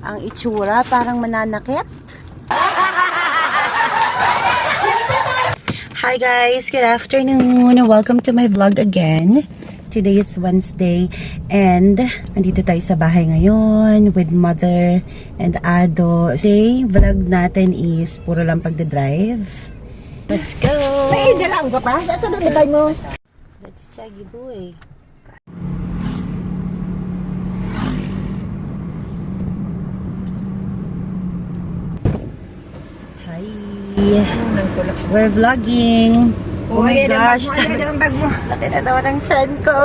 Ang itsura parang mananakit. Hi guys, good afternoon. Welcome to my vlog again. Today is Wednesday and nandito tayo sa bahay ngayon with mother and Ado. Today, vlog natin is puro lang pagdadrive. Let's go! May dalang ka pa? Saan na tayo mo? Let's chuggy boy. Hi! We're vlogging. Oh my gosh! Laki na naman ang chan ko!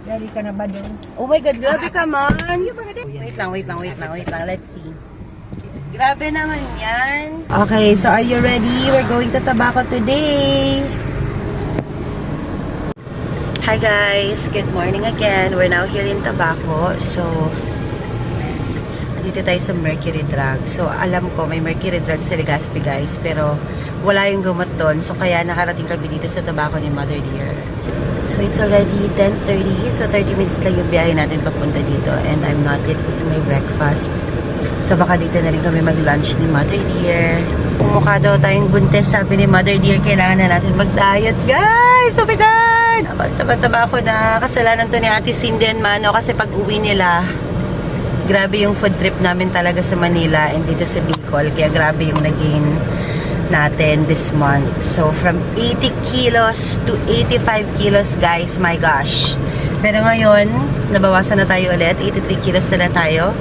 Dari ka na ba doon? Oh my God, grabe ka man! Wait lang. Let's see. Grabe naman yan. Okay, so are you ready? We're going to Tabaco today. Hi guys, good morning again. We're now here in Tabaco. So, dito tayo sa Mercury Drug. So, alam ko may Mercury Drug sa Legazpi guys, pero wala yung gamot doon. So, kaya nakarating kami dito sa Tabaco ni Mother Dear. So, it's already 10:30. So, 30 minutes lang yung biyahe natin papunta dito. And I'm not yet eating my breakfast. So, baka dito na rin kami mag-lunch ni Mother Dear. Mukha daw tayong buntes, sabi ni Mother Dear, kailangan na natin mag-diet, guys! Oh my God! Taba-taba ako na kasalanan to ni Ate Cindy and Mano kasi pag uwi nila, grabe yung food trip namin talaga sa Manila and dito sa Bicol. Kaya grabe yung naging natin this month. So, from 80 kilos to 85 kilos, guys. My gosh. Pero ngayon, nabawasan na tayo ulit. 83 kilos na lang tayo.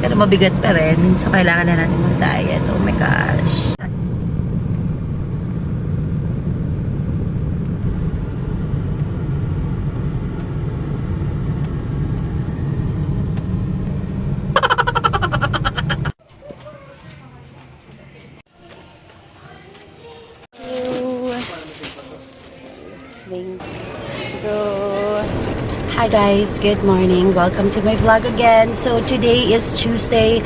Pero mabigat pa rin. So, kailangan na natin mag-diet. Oh my gosh. Let's go. Hi guys, good morning. Welcome to my vlog again. So today is Tuesday.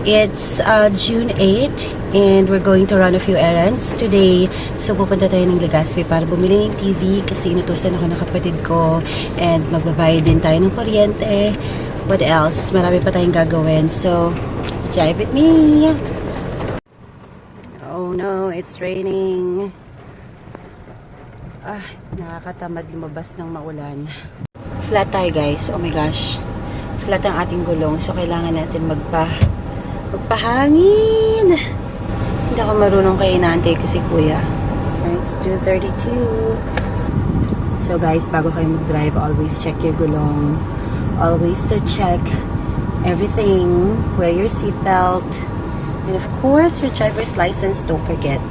It's June 8 and we're going to run a few errands today. So pupunta tayo ng Legazpi para bumili ng TV kasi inutusan ako ng kapatid ko and magbabayad din tayo ng kuryente. What else? Marami pa tayong gagawin. So drive with me. Oh no, it's raining. Nakakatamad lumabas ng maulan. Flat tayo guys. Oh my gosh. Flat ang ating gulong. So, kailangan natin magpahangin. Hindi ako marunong kay inaantay ko si kuya. It's 2:32. So guys, bago kayo mag-drive, always check your gulong. Always check everything. Wear your seatbelt. And of course, your driver's license. Don't forget.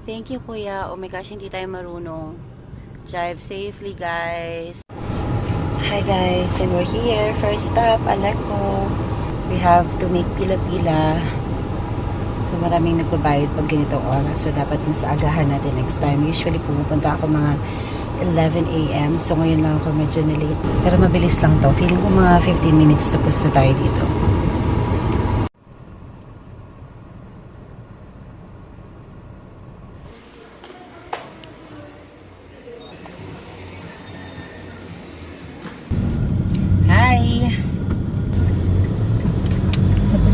Thank you, kuya. Oh my gosh, hindi tayo marunong. Drive safely, guys. Hi, guys. And we're here. First stop, Aleco. We have to make pila-pila. So, maraming nagbabayad pag ganitong oras. So, dapat mas agahan natin next time. Usually, pumupunta ako mga 11 a.m. So, ngayon lang ako medyo na-late. Pero mabilis lang to. Feeling ko mga 15 minutes tapos na tayo dito.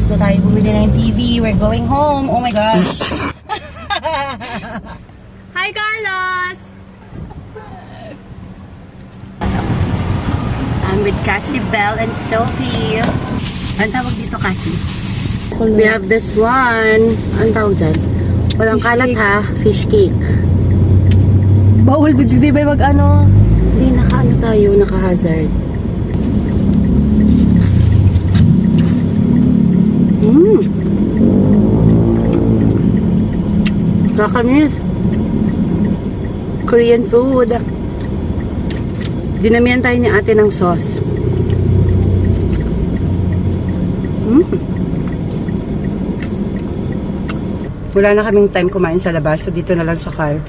Na tayo bumili ng TV. We're going home. Oh my gosh. Hi, Carlos! I'm with Cassie, Belle, and Sophie. Ang tawag dito, Cassie? We have this one. Ang tawag dyan? Walang Fish kalat cake. ha. Fish cake. Bawal, di ba mag-ano? Hindi, naka-ano tayo, naka-hazard. Kakamis. Korean food. Dinamihan tayo ni ate ng sauce. Wala na kaming time kumain sa labas. So dito na lang sa car.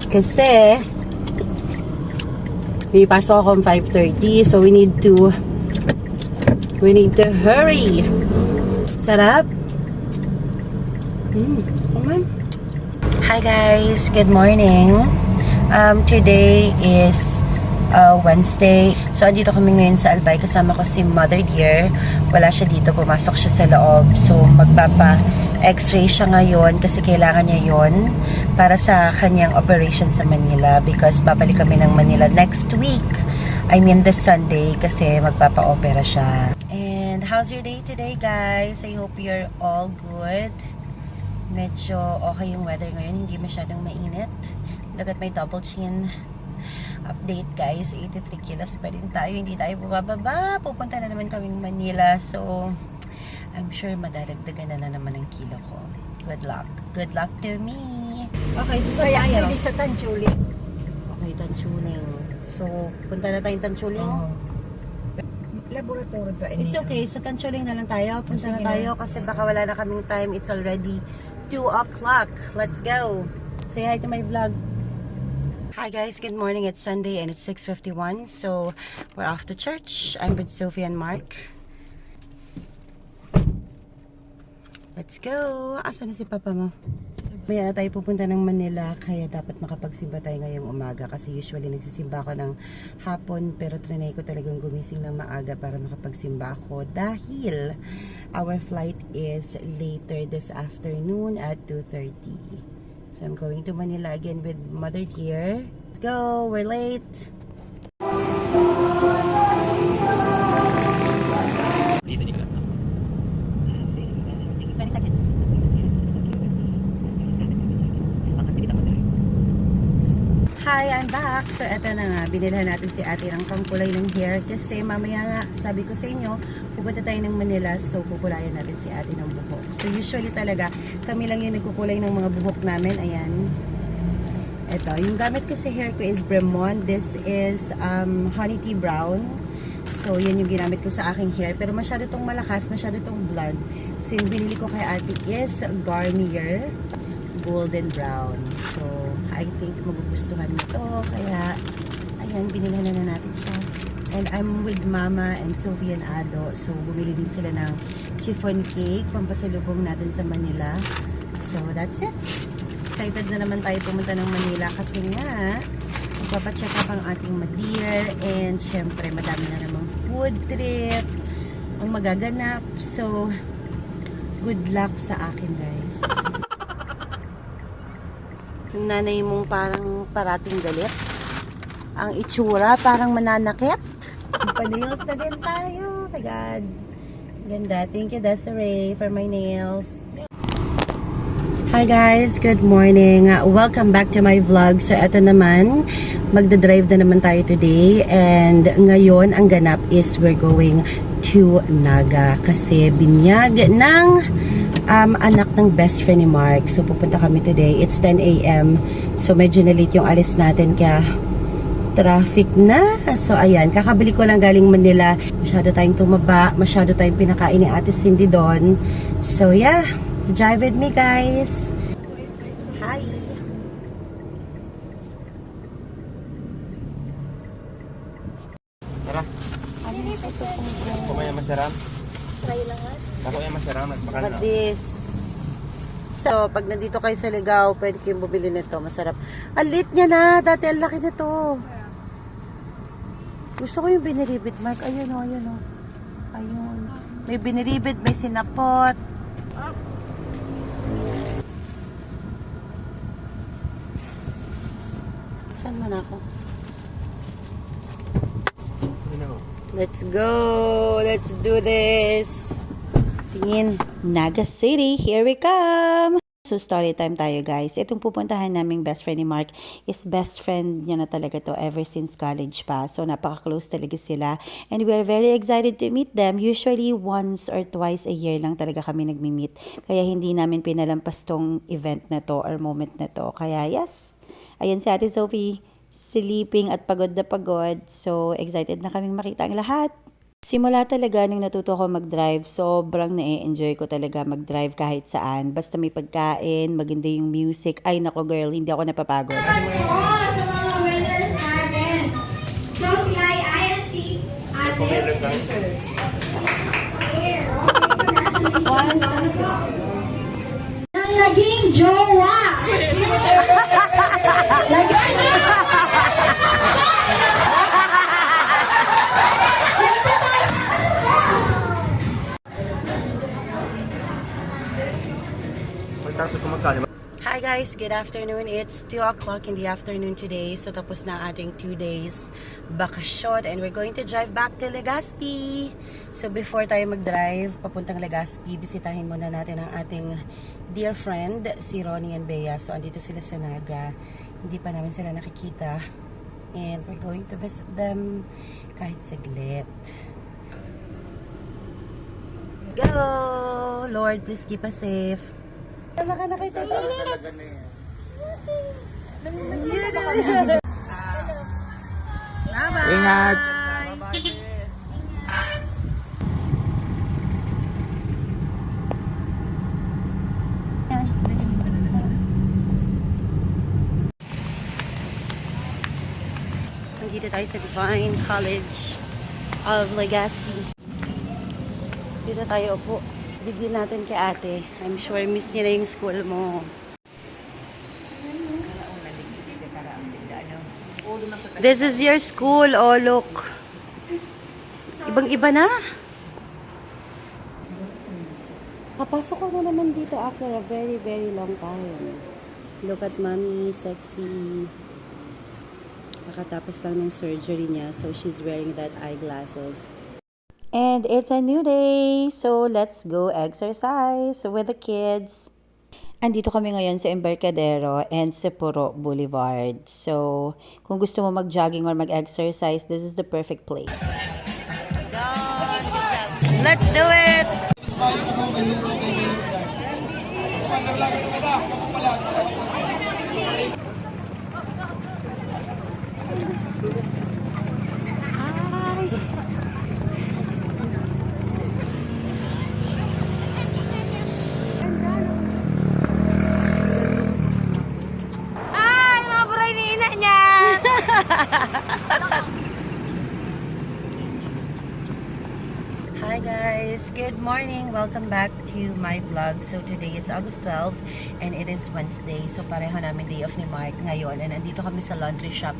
Kasi may pasok akong 5:30. So we need to hurry. Sarap. Hi guys, good morning. Today is Wednesday. So, andito kami ngayon sa Albay. Kasama ko si Mother Dear. Wala siya dito. Pumasok siya sa loob. So, magpapa-x-ray siya ngayon kasi kailangan niya yon para sa kanyang operation sa Manila because babalik kami ng Manila next week. I mean, this Sunday kasi magpapa-opera siya. And how's your day today, guys? I hope you're all good. Medyo okay yung weather ngayon. Hindi masyadong mainit. Look at my double chin. Update, guys. 83 kilos pa rin tayo. Hindi tayo bumababa. Pupunta na naman kaming Manila. So, I'm sure madadagdagan na naman ang kilo ko. Good luck. Good luck to me. Okay, so saan Kaya tayo? pwede sa Tanchuling. Okay, Tanchuling. So, punta na tayong Tanchuling. Laboratory pa ini. It's okay. Sa Tanchuling na lang tayo. Punta na Sige tayo kasi baka wala na kaming time. It's already 2 o'clock. Let's go. Say hi to my vlog. Hi guys, good morning. It's Sunday and it's 6:51. So, we're off to church. I'm with Sophie and Mark. Let's go. Asan na si Papa mo? Maya tayo pupunta ng Manila kaya dapat makapagsimba tayo ngayong umaga kasi usually nagsisimba ako ng hapon pero trinay ko talagang gumising ng maaga para makapagsimba ako dahil our flight is later this afternoon at 2:30. So I'm going to Manila again with Mother Dear. Let's go! We're late! Please, hindi ka lang. 20 seconds. Hi, I'm back. So, eto na nga. Binilhan natin si ate ng pangkulay ng hair kasi mamaya nga, sabi ko sa inyo, pupunta tayo ng Manila. So, kukulayan natin si ate ng buhok. So, usually talaga, kami lang yung nagkukulay ng mga buhok namin. Ayan. Eto. Yung gamit ko sa hair ko is Bremont. This is honey tea brown. So, yan yung ginamit ko sa aking hair. Pero masyado itong malakas, masyado itong blonde. So, yung binili ko kay ate is Garnier golden brown. So, I think magugustuhan nito. Kaya, ayan, binilhan na natin siya. And I'm with Mama and Sophie and Ado. So, bumili din sila ng chiffon cake. Pampasalubong natin sa Manila. So, that's it. Excited na naman tayo pumunta ng Manila kasi nga, magpapacheck up ang ating Madeir. And, syempre, madami na namang food trip ang magaganap. So, good luck sa akin, guys. Yung nanay mong parang parating galit. Ang itsura parang mananakit. Panayos na din tayo. Oh my God. Ganda. Thank you, Desiree, for my nails. Hi guys, good morning. Welcome back to my vlog. So eto naman, magdadrive na naman tayo today. And ngayon, ang ganap is we're going to Naga. Kasi binyag ng anak ng best friend ni Mark. So, pupunta kami today. It's 10 a.m. So, medyo na late yung alis natin kaya traffic na. So, ayan. Kakabili ko lang galing Manila. Masyado tayong tumaba. Masyado tayong pinakain ni Ate Cindy doon. So, yeah. Drive with me, guys. Hi. Tara. Kumaya masaram. Try lang nga. Ako yung masaram at baka At this. So, pag nandito kayo sa Ligao, pwede kayong bumili nito. Masarap. Ang lit niya na. Dati ang laki nito. Gusto ko yung biniribit, Mark. Ayun o, ayun o. Ayun. May biniribit, may sinapot. Saan man ako? Let's go! Let's do this! Tingin. Naga City, here we come! So, story time tayo, guys. Itong pupuntahan naming best friend ni Mark is best friend niya na talaga to ever since college pa. So, napaka-close talaga sila. And we are very excited to meet them. Usually, once or twice a year lang talaga kami nagmi-meet. Kaya hindi namin pinalampas tong event na to or moment na to. Kaya, yes! Ayan si Ate Sophie, sleeping at pagod na pagod. So, excited na kaming makita ang lahat. Simula talaga nung natuto ako mag-drive, sobrang na-enjoy ko talaga mag-drive kahit saan. Basta may pagkain, maganda yung music. Ay nako girl, hindi ako napapagod. Oo, sa mga weathers natin. So, si Ai at si Ate. Ang naging jowa. Lagyan mo. guys, good afternoon. It's 2 o'clock in the afternoon today. So tapos na ang ating 2 days bakasyon and we're going to drive back to Legazpi. So before tayo mag-drive papuntang Legazpi, bisitahin muna natin ang ating dear friend, si Ronnie and Bea. So andito sila sa Naga. Hindi pa namin sila nakikita. And we're going to visit them kahit saglit. Go! Lord, please keep us safe. Wala ka nakita ito. Bye-bye! Ingat! Nandito tayo sa Divine College of Legazpi. Dito tayo upo. Bigyan natin kay ate. I'm sure miss niya na yung school mo. This is your school. Oh, look. Ibang-iba na. Kapasok ko na naman dito after a very, very long time. Look at mommy, sexy. Nakatapos lang ng surgery niya, so she's wearing that eyeglasses. And it's a new day, so let's go exercise with the kids. Andito kami ngayon sa Embarcadero and Sepuro Boulevard. So, kung gusto mo mag-jogging or mag-exercise, this is the perfect place. Let's do it! Hi guys, good morning. Welcome back to my vlog. So today is August 12 and it is Wednesday. So pareho namin day off ni Mark ngayon and nandito kami sa laundry shop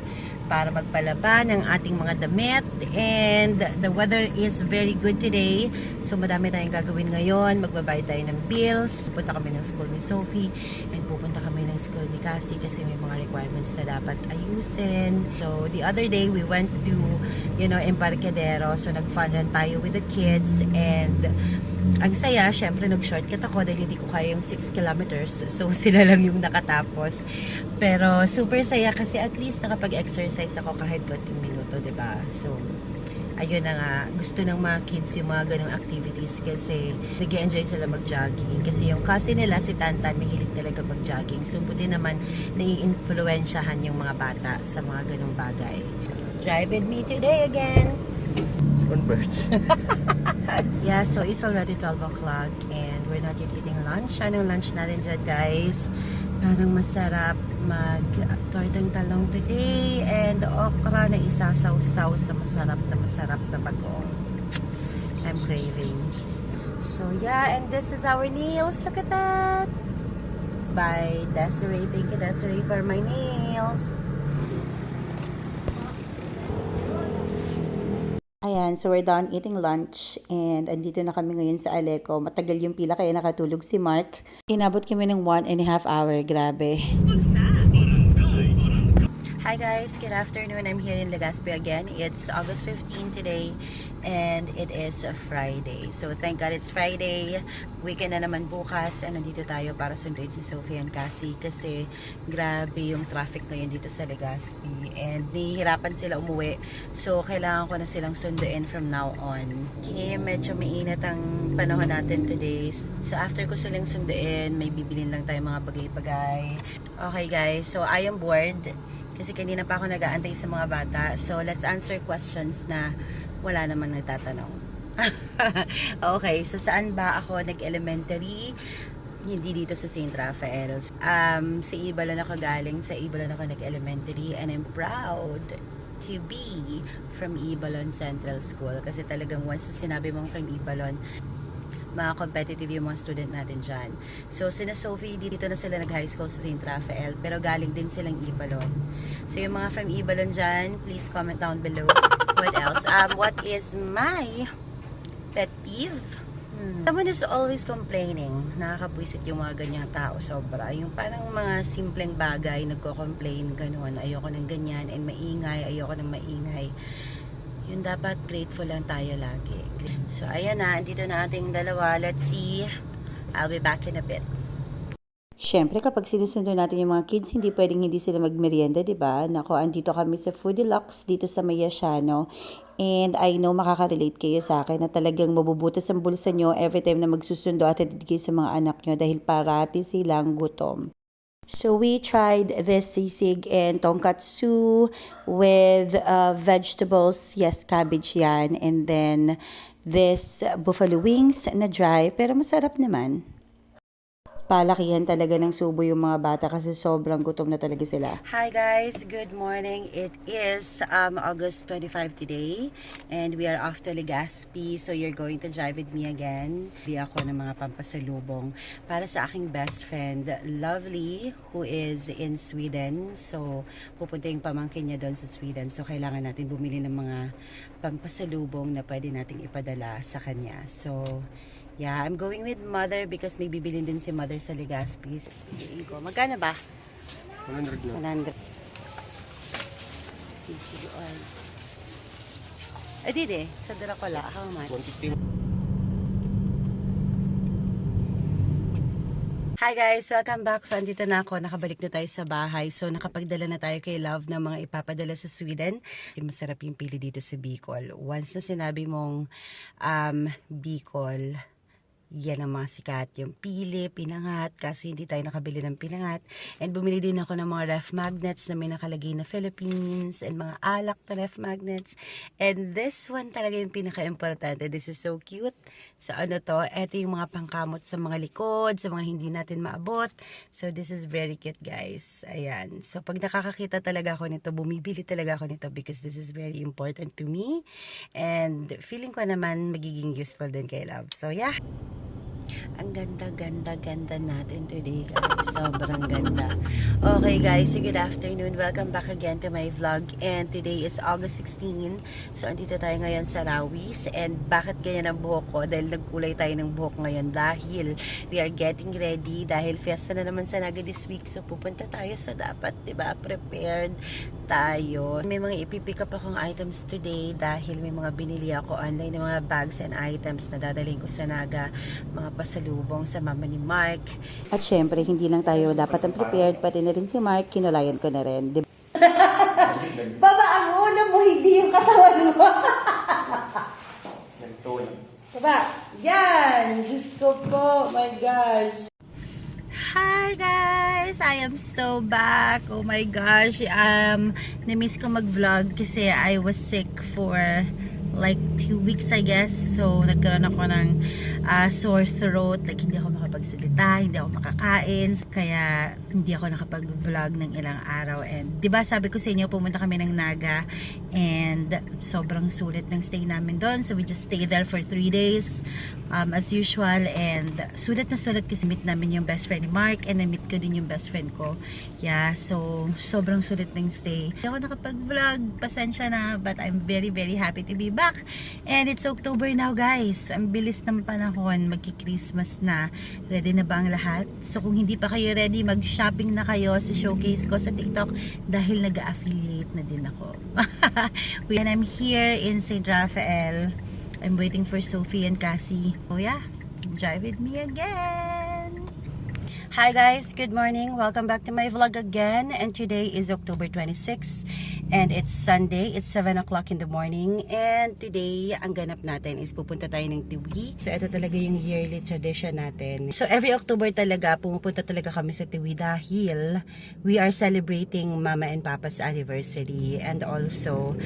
para magpalaba ng ating mga damit and the weather is very good today. So madami tayong gagawin ngayon. Magbabayad tayo ng bills. Punta kami ng school ni Sophie and pupunta kami ng school ni Cassie kasi may mga requirements na dapat ayusin. So the other day we went to Embarcadero. So nag-fun run tayo with the kids and ang saya, syempre nag-shortcut ako dahil hindi ko kaya yung 6 kilometers. So sila lang yung nakatapos. Pero super saya kasi at least nakapag-exercise ako kahit konting minuto, 'di ba? So ayun na nga, gusto ng mga kids yung mga ganong activities kasi nag-enjoy sila mag-jogging. Kasi yung kasi nila, si Tantan, mahilig talaga mag-jogging. So buti naman nai-influensyahan yung mga bata sa mga ganong bagay. Drive with me today again. Converge. Yeah, so it's already 12 o'clock and we're not yet eating lunch. Anong lunch natin dyan, guys? Parang masarap mag-tortang talong today and okra na isasaw-saw sa masarap na bagoong. I'm craving. So yeah, and this is our nails. Look at that! By Desiree. Thank you, Desiree, for my nails. Ayan, so we're done eating lunch and andito na kami ngayon sa Aleco. Matagal yung pila kaya nakatulog si Mark. Inabot kami ng 1.5 hour, grabe. Hi guys, good afternoon. I'm here in Legazpi again. It's August 15 today and it is a Friday. So thank God it's Friday. Weekend na naman bukas and nandito tayo para sunduin si Sophie and Cassie kasi grabe yung traffic ngayon dito sa Legazpi and nahihirapan sila umuwi. So kailangan ko na silang sunduin from now on. Okay, medyo mainit ang panahon natin today. So after ko silang sunduin, may bibilin lang tayo mga bagay-bagay. Okay guys, so I am bored. Kasi kanina pa ako nag-aantay sa mga bata. So, let's answer questions na wala namang nagtatanong. Okay, so saan ba ako nag-elementary? Hindi dito sa St. Raphael. Sa Ibalon ako galing. Sa Ibalon ako nag-elementary. And I'm proud to be from Ibalon Central School. Kasi talagang once na sinabi mong from Ibalon, mga competitive yung mga student natin dyan. So, sina Sophie, dito na sila nag-high school sa St. Raphael, pero galing din silang Ibalon. So, yung mga from Ibalon dyan, please comment down below. What else? What is my pet peeve? Someone is always complaining. Nakakabwisit yung mga ganyang tao sobra. Yung parang mga simpleng bagay, nagko-complain, gano'n. Ayoko ng ganyan, and maingay, ayoko ng maingay. Yun dapat grateful lang tayo lagi. So, ayan na, andito na ating dalawa. Let's see. I'll be back in a bit. Siyempre, kapag sinusundo natin yung mga kids, hindi pwedeng hindi sila magmerienda, di ba? Nako, andito kami sa Food Deluxe dito sa Mayasiano. And I know makaka-relate kayo sa akin na talagang mabubutas ang bulsa nyo every time na magsusundo at kayo sa mga anak nyo dahil parati silang gutom. So we tried this sisig and tonkatsu with vegetables. Yes, cabbage yan. And then this buffalo wings na dry pero masarap naman. Palakihan talaga ng subo yung mga bata kasi sobrang gutom na talaga sila. Hi guys, good morning. It is August 25 today and we are off to Legazpi, so you're going to drive with me again. Bili ako ng mga pampasalubong para sa aking best friend, Lovely, who is in Sweden. So pupunta yung pamangkin niya doon sa Sweden, so kailangan natin bumili ng mga pampasalubong na pwede nating ipadala sa kanya. So yeah, I'm going with Mother because may bibilin din si Mother sa Legazpi. Magkano ba? 100 na. 100. Ay, dide. Sa Dracula. How much? 150. Hi guys! Welcome back. So, andito na ako. Nakabalik na tayo sa bahay. So, nakapagdala na tayo kay Love ng mga ipapadala sa Sweden. Masarap yung pili dito sa Bicol. Once na sinabi mong Bicol, yan ang mga sikat, yung pili, pinangat, kaso hindi tayo nakabili ng pinangat. And bumili din ako ng mga ref magnets na may nakalagay na Philippines and mga alak na ref magnets. And this one talaga yung pinaka-importante. This is so cute. So ano to, eto yung mga pangkamot sa mga likod, sa mga hindi natin maabot. So this is very cute guys. Ayan. So pag nakakakita talaga ako nito, bumibili talaga ako nito because this is very important to me. And feeling ko naman magiging useful din kay Love. So yeah. Ang ganda natin today guys. Sobrang ganda. Okay guys, so good afternoon. Welcome back again to my vlog. And today is August 16. So andito tayo ngayon sa Rawis. And bakit ganyan ang buhok ko? Dahil nagkulay tayo ng buhok ngayon. Dahil we are getting ready. Dahil fiesta na naman sa Naga this week. So pupunta tayo. So dapat, diba, prepared tayo. May mga ipipick up akong items today. Dahil may mga binili ako online ng mga bags and items na dadalhin ko sa Naga. Mga pasalubong sa mama ni Mark. At syempre, hindi lang tayo dapat ang prepared, pati na rin si Mark, kinulayan ko na rin. Diba? Baba, ang ulo mo, hindi yung katawan mo. Baba, yan! Diyos ko po, my gosh. Hi guys! I am so back. Oh my gosh. Na-miss ko mag-vlog kasi I was sick for like 2 weeks I guess. So nagkaroon ako ng sore throat, like hindi ako makapagsalita, hindi ako makakain, kaya hindi ako nakapag-vlog ng ilang araw. And 'di ba sabi ko sa inyo, pumunta kami ng Naga and sobrang sulit ng stay namin doon. So we just stayed there for 3 days as usual, and sulit na sulit kasi meet namin yung best friend ni Mark and na-meet ko din yung best friend ko. Yeah, so sobrang sulit ng stay. Hindi ako nakapag-vlog, pasensya na, but I'm very happy to be back. And it's October now guys. Ang bilis ng panahon, magki-Christmas na. Ready na ba ang lahat? So kung hindi pa kayo ready, mag-shopping na kayo sa showcase ko sa TikTok dahil nag-affiliate na din ako. And I'm here in St. Raphael. I'm waiting for Sophie and Cassie. Oh yeah, drive with me again. Hi guys, good morning. Welcome back to my vlog again. And today is October 26 and it's Sunday. It's 7 o'clock in the morning. And today, ang ganap natin is pupunta tayo ng Tiwi. So ito talaga yung yearly tradition natin. So every October talaga, pumupunta talaga kami sa Tiwi dahil we are celebrating Mama and Papa's anniversary. And also,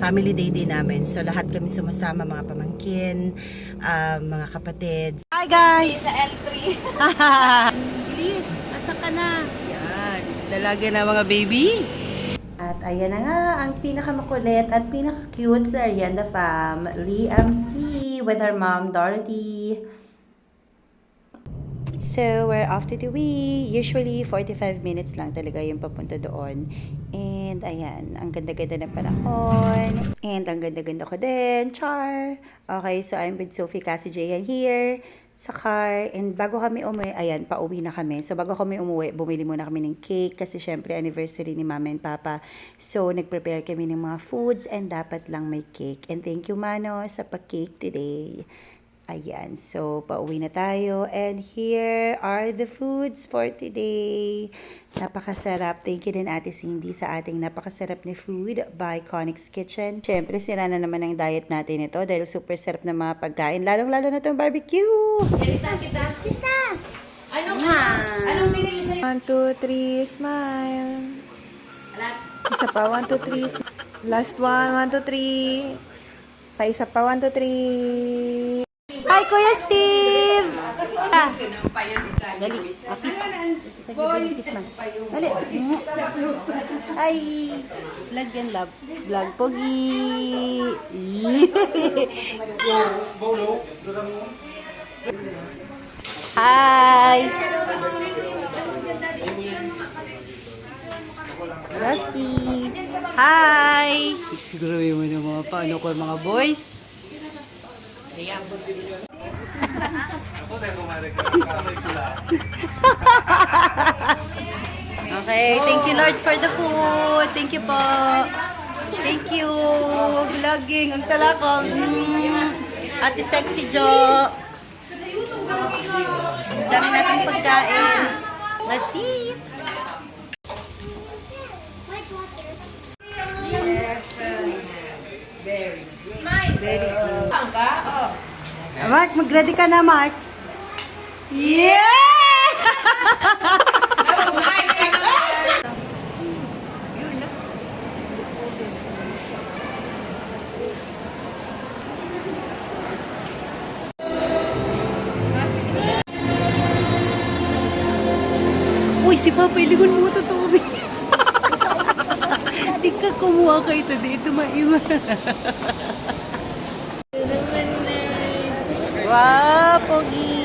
family day din namin. So lahat kami sumasama, mga pamangkin, mga kapatid. Hi guys! Sa L3. Please, asa ka na? Yan, dalaga na mga baby. At ayan na nga, ang pinakamakulit at pinaka-cute sa Arianda fam, Liamski with her mom, Dorothy. So, we're off to the way. Usually, 45 minutes lang talaga yung papunta doon. And, ayan, ang ganda-ganda ng panahon. And, ang ganda-ganda ko din. Char! Okay, so I'm with Sophie Cassie Jayan here sa car. And bago kami umuwi, ayan, pauwi na kami. So, bago kami umuwi, bumili muna kami ng cake kasi syempre anniversary ni Mama and Papa. So, nag-prepare kami ng mga foods and dapat lang may cake. And thank you, Mano, sa pa-cake today. Ayan, so pauwi na tayo. And here are the foods for today. Napakasarap. Thank you din Ate Cindy sa ating napakasarap na food by Conix Kitchen. Siyempre, sira na naman ang diet natin ito dahil super sarap na mga pagkain. Lalong-lalo na itong barbecue. Anong binili sa'yo? 1, 2, 3, smile. Isa pa, 1, 2, 3. Last one, 1, 2, 3. Pa isa pa, 1, 2, 3. Hi, Kuya Steve! Dali, apis. Dali. Ay, vlog yan, love. Vlog, pogi. Hi! Rusty! Hi! Siguro mo na mga paano ko mga boys. Okay, thank you Lord for the food. Thank you po. Thank you. Vlogging. Ang talakong. Ate Sexy Jo. Ang dami natin pagkain. Let's eat. Very good. Mark, mag-ready ka na, Mark. Yeah! Uy, si Papa, iligon mo ito tubig. Di ka kumuha kayo ito dito, maiwan. Wow, pogi!